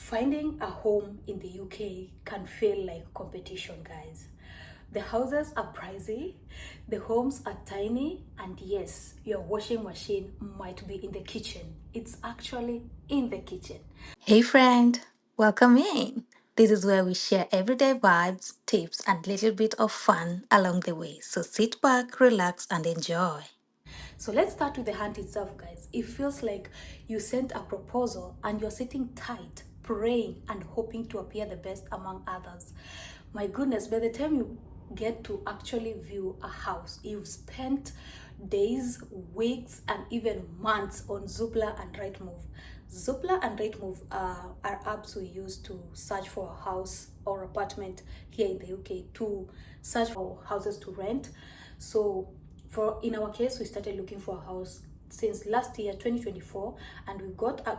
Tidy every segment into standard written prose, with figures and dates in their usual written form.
Finding a home in the UK can feel like competition, guys. The houses are pricey, the homes are tiny, and yes, your washing machine might be in the kitchen. It's actually in the kitchen. Hey friend, welcome in. This is where we share everyday vibes, tips, and little bit of fun along the way. So sit back, relax, and enjoy. So let's start with the hunt itself, guys. It feels like you sent a proposal and you're sitting tight, praying and hoping to appear the best among others. My goodness, by the time you get to actually view a house, you've spent days, weeks, and even months on Zoopla and Rightmove. Zoopla and Rightmove are apps we use to search for a house or apartment here in the UK, to search for houses to rent. So for in our case, we started looking for a house since last year 2024, and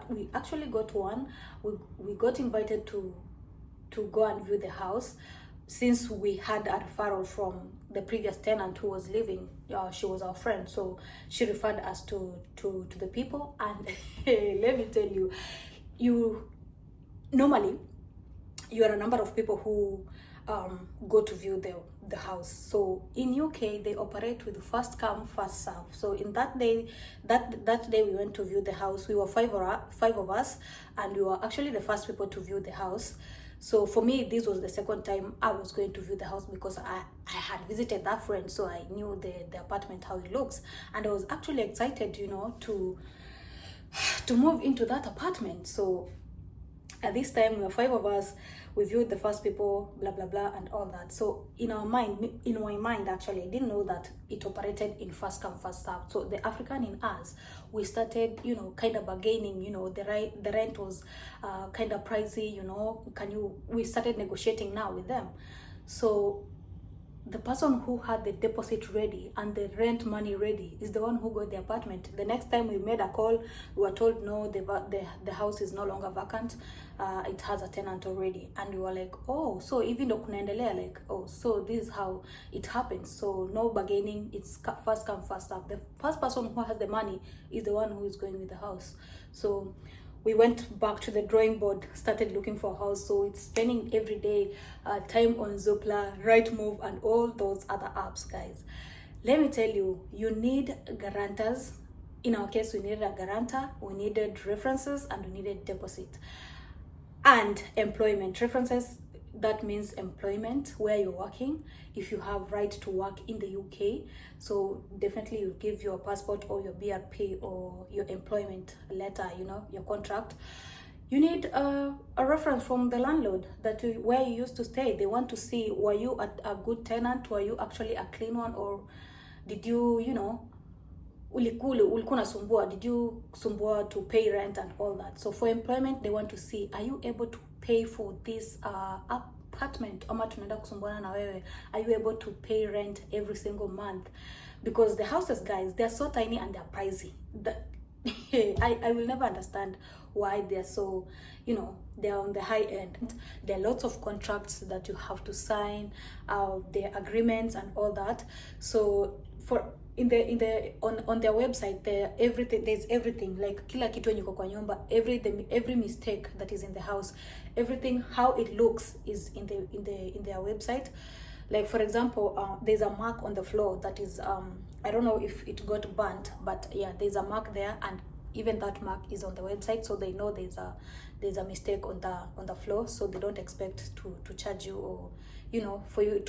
we actually got one. We got invited to go and view the house, since we had a referral from the previous tenant who was living. She was our friend, so she referred us to the people. And let me tell you, you normally you are a number of people who go to view the house. So in UK they operate with first come first serve. So in that day we went to view the house. We were five of us, and we were actually the first people to view the house. So for me, this was the second time I was going to view the house, because I had visited that friend, so I knew the apartment, how it looks, and I was actually excited, to move into that apartment. So at this time we were five of us. We viewed the first people, blah blah blah, and all that. So in my mind, actually, I didn't know that it operated in first come first serve. So the African in us, we started, kind of bargaining. The rent was kind of pricey. We started negotiating now with them. So the person who had the deposit ready and the rent money ready is the one who got the apartment. The next time we made a call, we were told no, the house is no longer vacant. It has a tenant already. And we were like, oh, so even though kunaendelea, like, oh, so this is how it happens. So no bargaining, it's first come first serve. The first person who has the money is the one who is going with the house. So we went back to the drawing board, started looking for a house. So it's spending every day time on Zoopla, Rightmove, and all those other apps, guys. Let me tell you, you need guarantors. In our case, we needed a guarantor, we needed references, and we needed deposit. And employment references, that means employment, where you're working, if you have right to work in the UK. So definitely you give your passport or your BRP or your employment letter, your contract. You need a reference from the landlord, where you used to stay. They want to see, were you a good tenant, were you actually a clean one, or did you, ulikuwa unasumbua, did you sumbua to pay rent and all that. So for employment, they want to see, are you able to pay for this apartment, ama tunaenda kusumbuana na wewe, are you able to pay rent every single month? Because the houses, guys, they're so tiny and they're pricey. I will never understand why they're so, they're on the high end. There are lots of contracts that you have to sign, their agreements and all that. So on their website, there's everything, like kila kitu yenye kwa nyumba, every mistake that is in the house, everything, how it looks is in their website. Like, for example, there's a mark on the floor that is I don't know if it got burnt, but yeah, there's a mark there, and even that mark is on the website, so they know there's a mistake on the floor, so they don't expect to charge you, or for it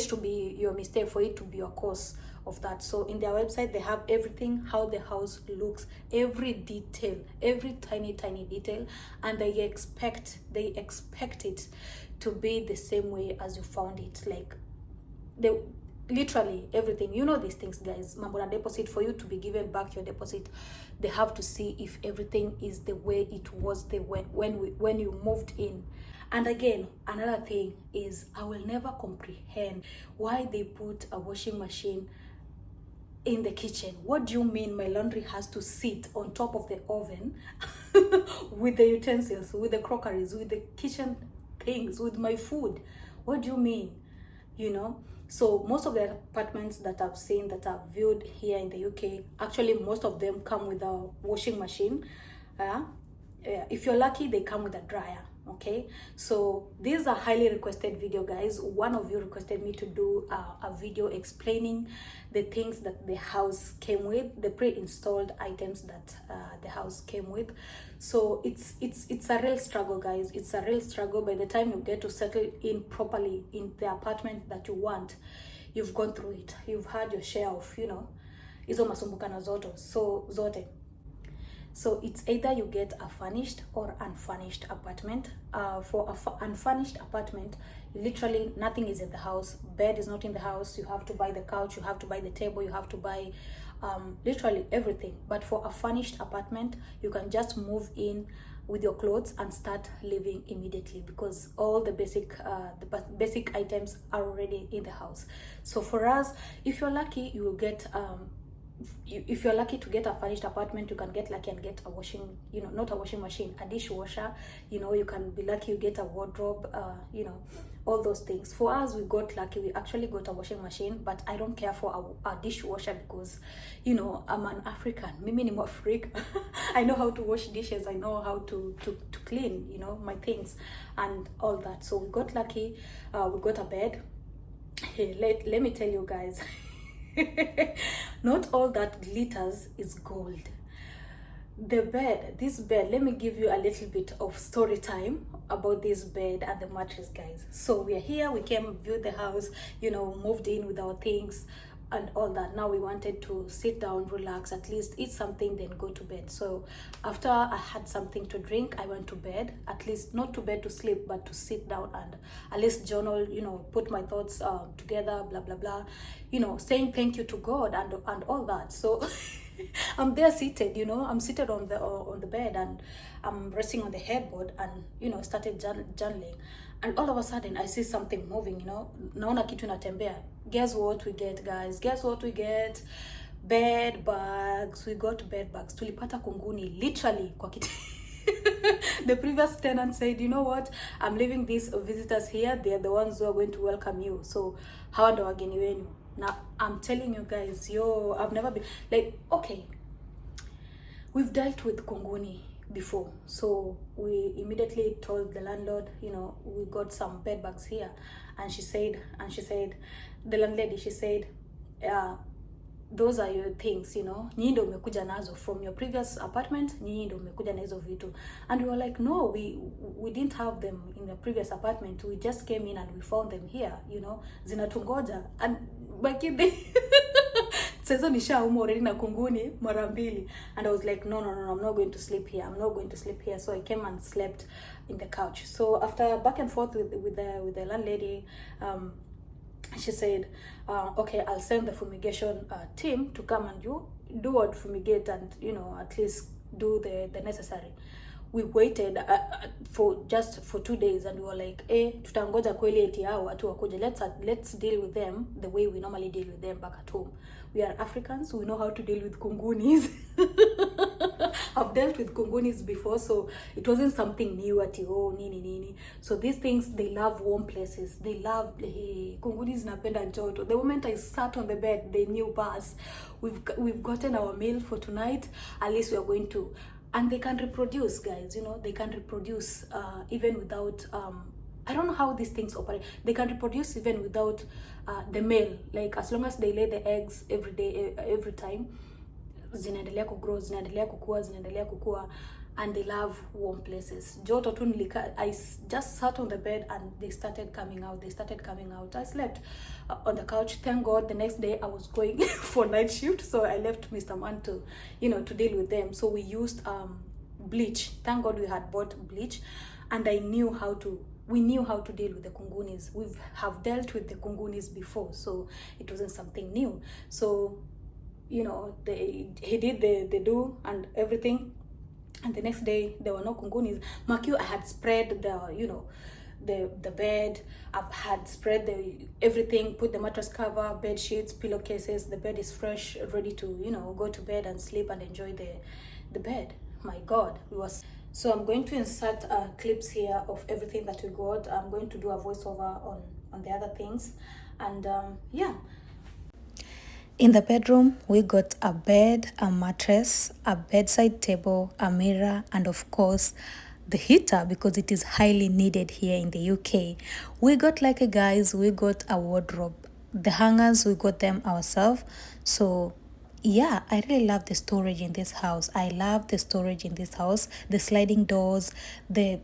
to be your mistake, for it to be your cause of that. So in their website, they have everything, how the house looks, every detail, every tiny detail, and they expect it to be the same way as you found it. Like, they literally everything, these things, guys. Mambo na deposit, for you to be given back your deposit, they have to see if everything is the way it was when you moved in. And again, another thing is, I will never comprehend why they put a washing machine in the kitchen. What do you mean my laundry has to sit on top of the oven with the utensils, with the crockeries, with the kitchen things, with my food? What do you mean? So most of the apartments that I've seen, that I've viewed here in the UK, actually most of them come with a washing machine. if you're lucky, they come with a dryer. Okay, so this is a highly requested video, guys. One of you requested me to do a video explaining the things that the house came with, the pre-installed items that the house came with. So it's a real struggle, guys. It's a real struggle. By the time you get to settle in properly in the apartment that you want, you've gone through it. You've had your share of, you know, hizo masumbukana zote. So it's either you get a furnished or unfurnished apartment. For a unfurnished apartment, literally nothing is in the house. Bed is not in the house. You have to buy the couch, you have to buy the table, you have to buy literally everything. But for a furnished apartment, you can just move in with your clothes and start living immediately, because all the basic items are already in the house. So for us, if you're lucky, you will get if you're lucky to get a furnished apartment, you can get lucky and get a washing, you know, not a washing machine, a dishwasher. You know, you can be lucky you get a wardrobe, you know, all those things. For us, we got lucky, we actually got a washing machine, but I don't care for a dishwasher because, you know, I'm an African, mimi ni Mwafrika. I know how to wash dishes, I know how to clean, you know, my things and all that. So we got lucky, we got a bed. Hey, let me tell you guys, not all that glitters is gold. This bed, let me give you a little bit of story time about this bed and the mattress, guys. So we are here, we came, viewed the house, you know, moved in with our things and all that. Now we wanted to sit down, relax, at least eat something, then go to bed. So after I had something to drink, I went to bed, at least not to bed to sleep, but to sit down and at least journal, you know, put my thoughts together, blah blah blah, you know, saying thank you to God and all that. So I'm there seated, you know, I'm seated on the bed and I'm resting on the headboard and, you know, started journaling. And all of a sudden I see something moving, you know, naona kitu inatembea. Guess what we get, guys? Guess what we get? Bed bugs. We got bed bugs. Tulipata kunguni literally kwa kiti. The previous tenant said, you know what, I'm leaving these visitors here, they're the ones who are going to welcome you, so hawa ndo wageni wenu. Now I'm telling you guys, yo, I've never been like, okay, we've dealt with kunguni before, so we immediately told the landlord, you know, we got some bed bugs here. And she said the landlady, she said, those are your things, you know, nyinyi ndio umekuja nazo from your previous apartment, nyinyi ndio umekuja na hizo vitu. And we were like, no, we didn't have them in the previous apartment, we just came in and we found them here, you know, zinatungoja. And bakidi sasa nishaumwa already na kunguni mara mbili. And I was like, no, I'm not going to sleep here, I'm not going to sleep here. So I came and slept in the couch. So after back and forth with the landlady, she said, okay, I'll send the fumigation team to come and you do what fumigate and, you know, at least do the necessary. We waited for 2 days and we were like, tutangoja kweli eti hao watu wakuja, let's deal with them the way we normally deal with them back at home. We are Africans, we know how to deal with kungunis. I've dealt with kungunis before, so it wasn't something new at nini. So these things, they love warm places, they love kungunis napenda joto. The moment I sat on the bed, they knew pass, we've gotten our meal for tonight, at least we are going to. And they can reproduce, guys, you know, they can reproduce even without I don't know how these things operate. They can reproduce even without the male, like as long as they lay the eggs every day, every time, zinaendelea kugrow, zinaendelea kukua, and they love warm places. Joto tu I just sat on the bed and they started coming out. I slept on the couch. Thank God the next day I was going for night shift, so I left Mr. Man to, you know, to deal with them. So we used bleach. Thank God we had bought bleach, and we knew how to deal with the kungunis. We have dealt with the kungunis before, so it wasn't something new. So, you know, he did the do and everything, and the next day there were no kungunis. Makyu, I had spread the, you know, the bed, I've had spread everything, put the mattress cover, bed sheets, pillowcases. The bed is fresh, ready to, you know, go to bed and sleep and enjoy the bed. My God, we was. So I'm going to insert clips here of everything that we got. I'm going to do a voiceover on the other things, and yeah. In the bedroom, we got a bed, a mattress, a bedside table, a mirror, and of course, the heater because it is highly needed here in the UK. We got like a guys, we got a wardrobe. The hangers, we got them ourselves. So yeah, I really love the storage in this house. I love the storage in this house, the sliding doors, the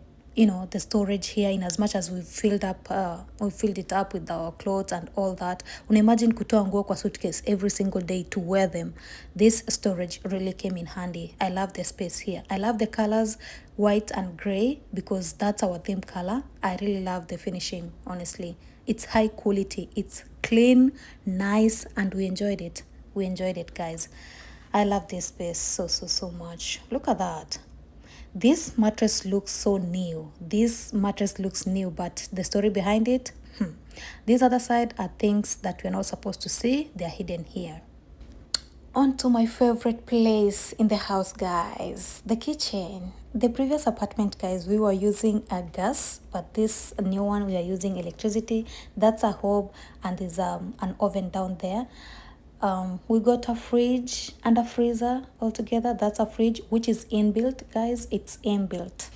the storage here. In as much as we filled it up with our clothes and all that, unaimagine kutoa nguo kwa suitcase every single day to wear them. This storage really came in handy. I love the space here. I love the colors, white and gray, because that's our theme color. I really love the finishing, honestly. It's high quality, it's clean, nice, and we enjoyed it. We enjoyed it, guys. I love this space so much. Look at that. This mattress looks so new. This mattress looks new, but the story behind it, this other side are things that we're not supposed to see. They're hidden here. On to my favorite place in the house, guys, the kitchen. The previous apartment, guys, we were using a gas, but this new one we are using electricity. That's a hob, and there's an oven down there. We got a fridge and a freezer altogether. That's a fridge which is inbuilt, guys. It's inbuilt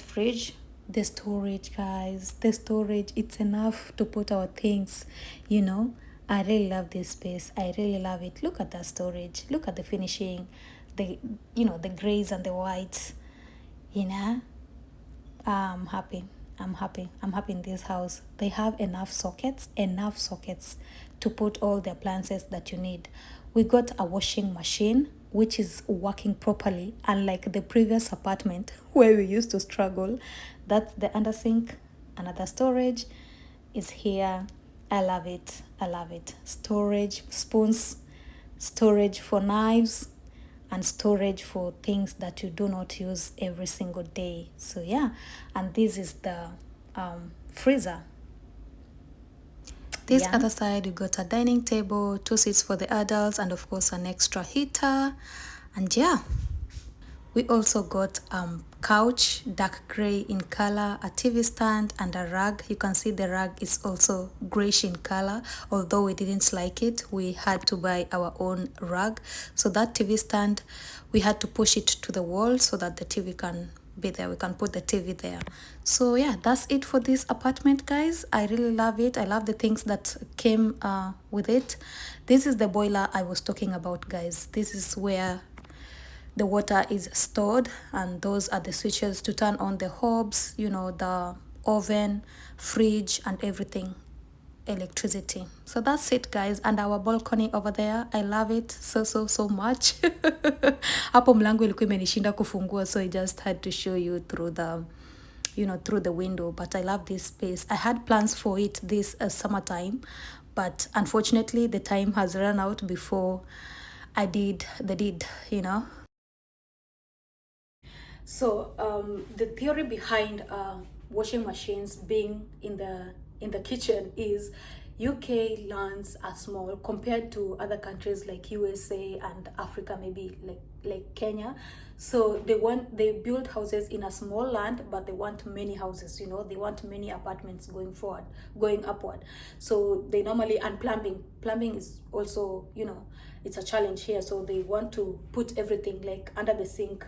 fridge. The storage, guys, the storage, it's enough to put our things. I really love this space. I really love it. Look at that storage. Look at the finishing, the grays and the whites. I'm happy. I'm happy in this house. They have enough sockets to put all the appliances that you need. We got a washing machine which is working properly, unlike the previous apartment where we used to struggle. That's the under sink. Another storage is here. I love it. Storage, spoons, storage for knives, and storage for things that you do not use every single day. So yeah, and this is the freezer. This other side, you got a dining table, 2 seats for the adults, and of course an extra heater. And yeah, we also got couch, dark gray in color, a TV stand, and a rug. You can see the rug is also grayish in color. Although we didn't like it, we had to buy our own rug. So that TV stand, we had to push it to the wall so that the TV can be there. We can put the TV there. So yeah, that's it for this apartment, guys. I really love it. I love the things that came with it. This is the boiler I was talking about, guys. This is where the water is stored, and those are the switches to turn on the hobs, the oven, fridge, and everything, electricity. So that's it, guys. And our balcony over there, I love it so much. Hapo mlango ilikuwa imenishinda kufungua, so I just had to show you through the window. But I love this space. I had plans for it this summertime, but unfortunately the time has run out before I did the deed. So the theory behind washing machines being in the kitchen is UK lands are small compared to other countries like USA and Africa, maybe like Kenya. So they build houses in a small land, but they want many houses. They want many apartments going upward. So they normally, and plumbing is also, it's a challenge here. So they want to put everything like under the sink.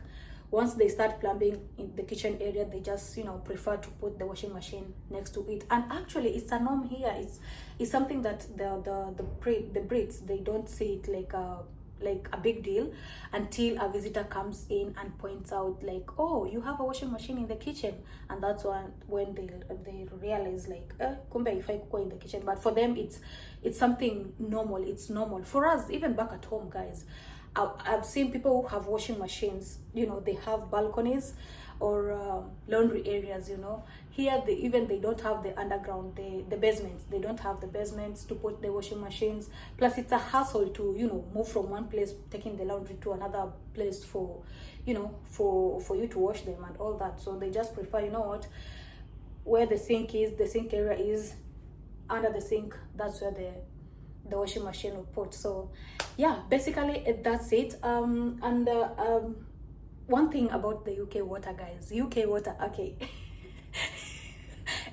Once they start plumbing in the kitchen area, they just prefer to put the washing machine next to it. And actually, it's a norm here. It's something that the Brits, they don't see it like a big deal until a visitor comes in and points out like, oh, you have a washing machine in the kitchen, and that's when they realize like, kumbe if I cook in the kitchen. But for them, it's something normal. It's normal for us, even back at home, guys. I've seen people who have washing machines, they have balconies or laundry areas. Here they don't have the underground, the basements. They don't have the basements to put the washing machines. Plus it's a hassle to move from one place, taking the laundry to another place for for you to wash them and all that. So they just prefer, where the sink area is, under the sink, that's where the washing machine will put. So yeah, basically that's it. And one thing about the UK water, guys, UK water, okay.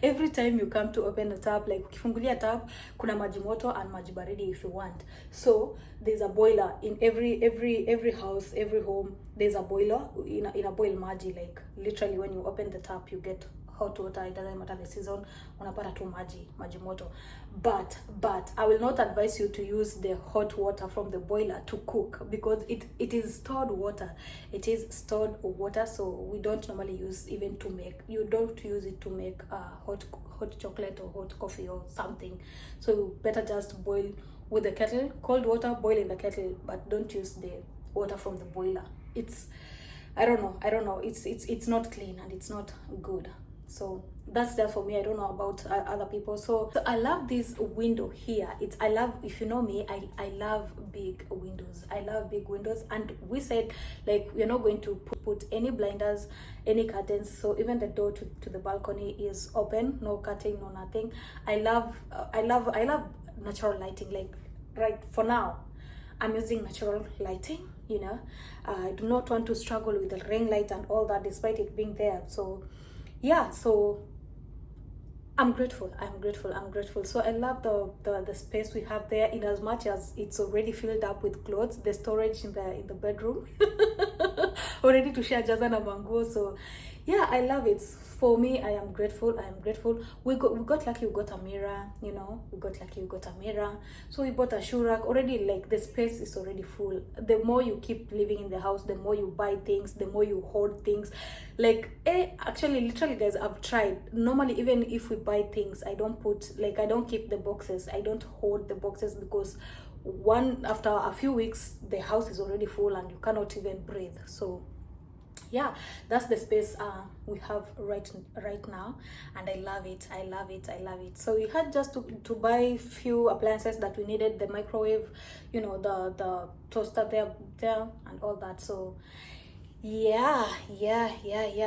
every time you come to open the tap, like ukifungulia tap kuna maji moto and maji baridi if you want. So there's a boiler in every house, every home. There's a boiler in a boil maji, like literally when you open the tap you get hot water. It doesn't matter the season, unapata tu maji moto. But I will not advise you to use the hot water from the boiler to cook, because it is stored water. It is stored water, so we don't normally use even to make, you don't use it to make hot chocolate or hot coffee or something. So better just boil with the kettle, cold water, boil in the kettle, but don't use the water from the boiler. It's I don't know, it's not clean and it's not good. So that's there for me. I don't know about other people. So I love this window here. I love, if you know me, I love big windows. I love big windows. And we said, like, we're not going to put any blinders, any curtains. So even the door to the balcony is open, no curtain, no nothing. I love natural lighting. Like right for now, I'm using natural lighting, you know. I do not want to struggle with the ring light and all that, despite it being there. So yeah, so I'm grateful. So I love the space we have there, in as much as it's already filled up with clothes, the storage in the bedroom already to share jaza na manguo. So yeah, I love it. For me, I am grateful. We got lucky, we got a mirror, you know. We got lucky, we got a mirror. So we bought a shoe rack. Already, like, the space is already full. The more you keep living in the house, the more you buy things, the more you hoard things. Like, actually, literally, guys, I've tried. Normally, even if we buy things, I don't keep the boxes. I don't hoard the boxes, because after a few weeks, the house is already full and you cannot even breathe. So yeah, that's the space we have right now, and I love it. So we had just to buy few appliances that we needed, the microwave, you know, the toaster there and all that. So yeah.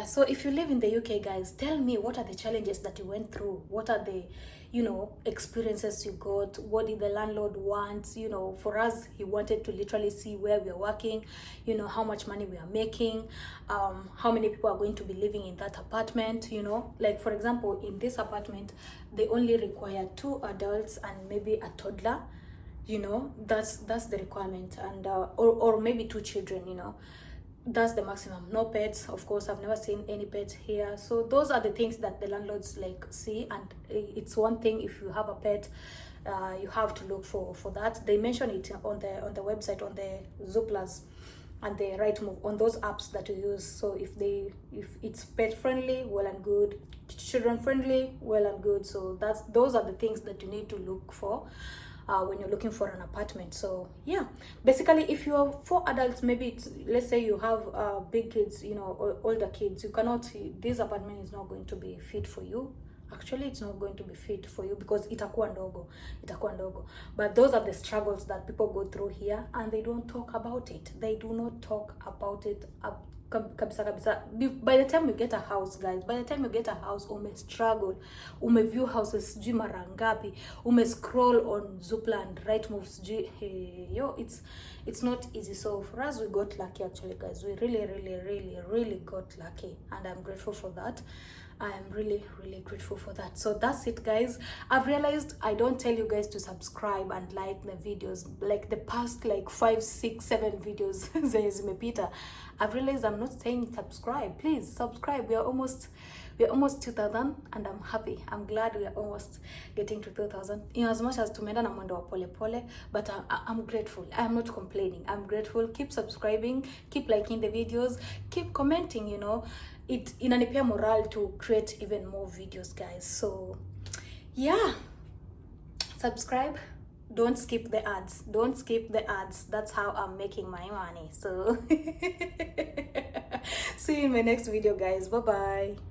So if you live in the UK, guys, tell me, what are the challenges that you went through? What are the, you know, experiences you got? What did the landlord want? You know, for us, he wanted to literally see where we're working, you know, how much money we are making, how many people are going to be living in that apartment, you know. Like, for example, in this apartment, they only require 2 adults and maybe a toddler, you know. That's the requirement. And or maybe 2 children, you know. That's the maximum. No pets, of course. I've never seen any pets here. So those are the things that the landlords like see. And it's one thing, if you have a pet, you have to look for that. They mention it on the website, on the Zooplus and the Rightmove, on those apps that you use. So if it's pet friendly, well and good. Children friendly, well and good. So those are the things that you need to look for when you're looking for an apartment. So yeah, basically, if you are 4 adults, maybe let's say you have big kids, you know, older kids, you cannot, this apartment is not going to be fit for you. Actually, it's not going to be fit for you, because itakuwa ndogo. But those are the struggles that people go through here, and they don't talk about it. They do not talk about it kabisa. By the time you get a house, guys, struggle, view houses sijui mara ngapi, scroll on Zoopla and Rightmove sijui, it's not easy. So for us, we got lucky, actually, guys. We really got lucky, and I'm grateful for that. I am really grateful for that. So that's it, guys. I've realized I don't tell you guys to subscribe and like the videos, like the past 5, 6, 7 videos zimepita. I've realized I'm not saying subscribe. Please subscribe. We're almost 2,000, and I'm happy. I'm glad we are almost getting to 2,000. In as much as tumeenda na mwendo wa pole pole, but I'm grateful. I'm not complaining. I'm grateful. Keep subscribing, keep liking the videos, keep commenting, you know. It inanipea morale to create even more videos, guys. So yeah, subscribe. Don't skip the ads. That's how I'm making my money. So see you in my next video, guys. Bye bye.